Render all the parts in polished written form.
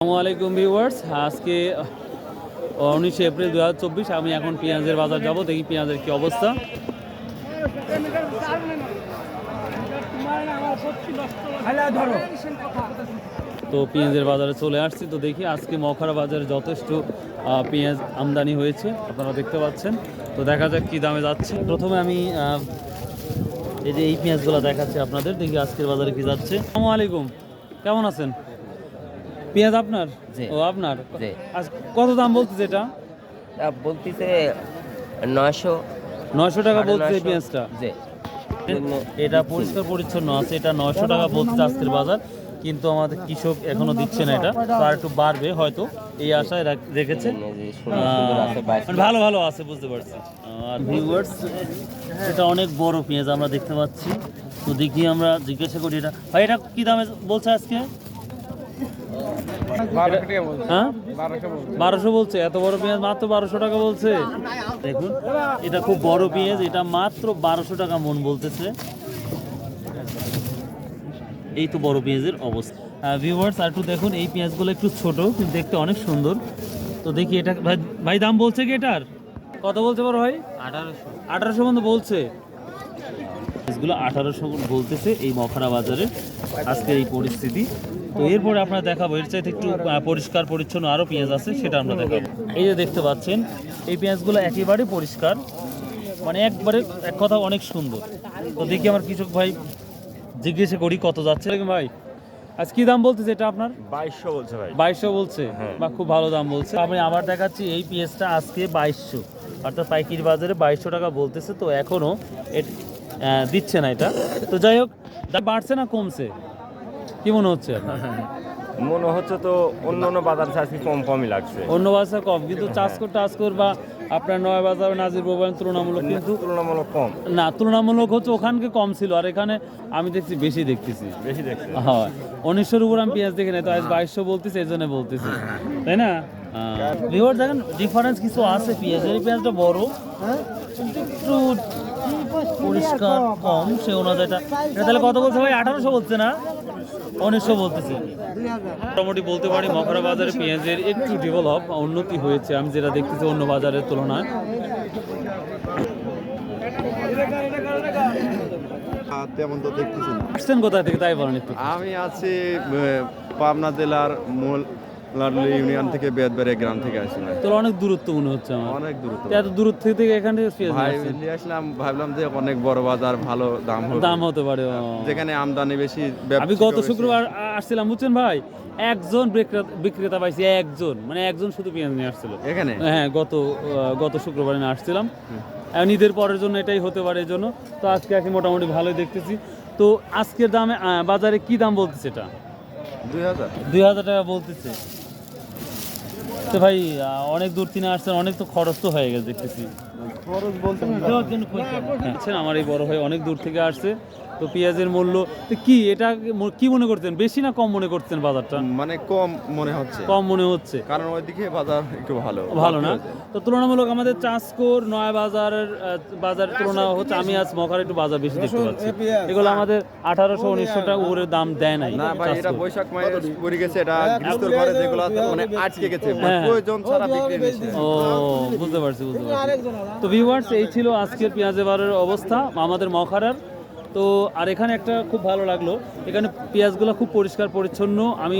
আসসালামু আলাইকুম ভিউয়ার্স, আজকে 19 এপ্রিল 2024। আমি এখন পেঁয়াজের বাজার যাব, দেখি পেঁয়াজের কি অবস্থা। তো পেঁয়াজের বাজারে চলে আসছি, তো দেখি আজকে মখারা বাজারে যথেষ্ট পেঁয়াজ আমদানি হয়েছে, আপনারা দেখতে পাচ্ছেন। তো দেখা যাক কি দামে যাচ্ছে। প্রথমে আমি এই পেঁয়াজগুলো দেখাচ্ছি আপনাদের, দেখি আজকের বাজারে কি যাচ্ছে। আসসালামু আলাইকুম, কেমন আছেন? পেঁয়াজ আপনার? ও আপনার। কত দাম বলতেছে এটা? বলতেছে 900 টাকা বলছে পেঁয়াজটা। এটা পরিষ্কার পরিচ্ছন্ন আছে, এটা 900 টাকা বলছে আজকের বাজার, কিন্তু আমাদের কৃষক এখনো দিচ্ছে না। এটা তো আর একটু বাড়বে হয়তো, এই আশায় রেখেছে। ভালো ভালো আছে, বুঝতে পারছি। আর ভিউয়ার্স, এটা অনেক বড় পেঁয়াজ আমরা দেখতে পাচ্ছি। তো দেখি আমরা জিজ্ঞাসা করি, এটা ভাই এটা কি দামে বলছে আজকে? 1200 বলছে। এত বড় পেঁয়াজ মাত্র 1200 টাকা বলছে। দেখুন, এটা খুব বড় পেঁয়াজ, এটা মাত্র 1200 টাকা মন বলতেছে। এই তো বড় পেঁয়াজের অবস্থা। ভিউয়ার্স, আর একটু দেখুন, এই পেঁয়াজগুলো একটু ছোট কিন্তু দেখতে অনেক সুন্দর। তো দেখি এটা ভাই দাম বলছে কি এটার? কত বলছে বড় ভাই? 1800 মতো বলছে। পেঁয়াজগুলো 1800 বলতেছে এই মখারা বাজারে আজকের এই পরিস্থিতি। তো এরপরে আপনারা দেখাবো এর চাইতে একটু পরিষ্কার পরিচ্ছন্ন আরও পেঁয়াজ আছে, সেটা আমরা দেখাবো। এই যে দেখতে পাচ্ছেন, এই পেঁয়াজগুলো একেবারে পরিষ্কার, মানে একবারে এক কথা অনেক সুন্দর। তো দেখি আমার কৃষক ভাই জিজ্ঞেস করি কত যাচ্ছে। ভাই আজ কি দাম বলতেছে এটা আপনার? 2200 বলছে ভাই। 2200 বলছে, বা খুব ভালো দাম বলছে। আমি আবার দেখাচ্ছি, এই পেঁয়াজটা আজকে 2200, অর্থাৎ পাইকারি বাজারে 2200 টাকা বলতেছে। তো এখনও দিচ্ছে না এটা। তো যাই হোক, বাড়ছে না কমছে কি মনে হচ্ছে? মনে হচ্ছে তো অন্য বাজার চাষি কমই লাগছে। অন্য বাজার কম, কিন্তু চাষকর বা আপনার নয় বাজার নাজির মোবাইল তুলনামূলক কিন্তু কম না, তুলনামূলক হচ্ছে ওখানকে কম ছিল, আর এখানে আমি দেখছি বেশি দেখতেছি। হ্যাঁ, 1900-র উপর আমি পেঁয়াজ দেখি না, তো আজ 2200 বলতেছি, এই জন্য বলতেছি, তাই না? ভিউয়ার দেখেন, ডিফারেন্স কিছু আছে পেঁয়াজের। এই পেঁয়াজটা বড়, একটু পরিষ্কার কম, সে অনুযায়ী এটা তাহলে কত বলছে ভাই? 1800 বলছে না, 1900 বলতেছে। মোটামুটি বলতে পারি মখারা বাজারে পেঁয়াজের একটু ডেভেলপ, উন্নতি হয়েছে আমি যেটা দেখতেছি অন্য বাজারের তুলনায়। তেমন তো দেখতেছি না। আসছেন কোথা থেকে তাই বলেন একটু। আমি আছি পাবনা জেলার মূল লাডলি ইউনিয়ন থেকে বেদবাড়ি গ্রাম থেকে আসি। তো অনেক দূরত্ব মনে হচ্ছে আমার। অনেক দূরত্ব। এত দূরত্ব থেকে এখানে ভাই নিয়ে আসলাম, ভাবলাম যে অনেক বড় বাজার, ভালো দাম হতে পারে, যেখানে আমদানি বেশি। আমি গত শুক্রবার আসছিলাম, বুঝছেন ভাই, একজন বিক্রেতা পাইছি, একজন শুধু পেঁয়াজ নিয়ে আসছিল এখানে। হ্যাঁ, গত শুক্রবারে নিয়ে আসছিলাম। ঈদের পরের জন্য এটাই হতে পারে, এই জন্য। তো আজকে মোটামুটি ভালোই দেখতেছি। তো আজকের দামে বাজারে কি দাম বলতেছে? এটা 2000 টাকা বলতেছে। তো ভাই অনেক দূর থেকে আসছেন, অনেক তো খরচ তো হয়ে গেছে দেখতেছি। খরচ বলতে আমার এই বড় ভাই অনেক দূর থেকে আসছে। তো পেঁয়াজের মূল্য কি, এটা কি মনে করতেন, বেশি না কম মনে করতেন বাজারটা? মানে কম মনে হচ্ছে, কারণ ওইদিকে বাজার একটু ভালো না। তো তুলনামূলক আমাদের চাষকর নয় বাজারের তুলনা হচ্ছে, আমি আজ মখার একটু বাজার বেশি দেখতে পাচ্ছি। এগুলো আমাদের 1800-1900 টাকা উপরে দাম দেয় নাই। না ভাই, এটা বৈশাখ মাসে পড়ে গেছে, এটা গ্রীষ্মের ঘরে যেগুলো মানে আটকে গেছে, প্রয়োজন ছাড়া বিক্রি বেশি। ও, বুঝতে পারছি। তো ভিউয়ার্স, এই ছিল আজকের পেঁয়াজের বাজারের অবস্থা আমাদের মখারার। তো আর এখানে একটা খুব ভালো লাগলো, এখানে পেঁয়াজগুলো খুব পরিষ্কার পরিচ্ছন্ন। আমি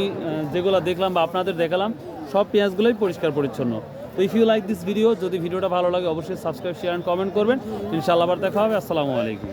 যেগুলো দেখলাম বা আপনাদের দেখালাম, সব পেঁয়াজগুলোই পরিষ্কার পরিচ্ছন্ন। তো if you like this video, যদি ভিডিওটা ভালো লাগে অবশ্যই সাবস্ক্রাইব, শেয়ার অ্যান্ড কমেন্ট করবেন। ইনশাআল্লাহ আবার দেখা হবে। আসসালামু আলাইকুম।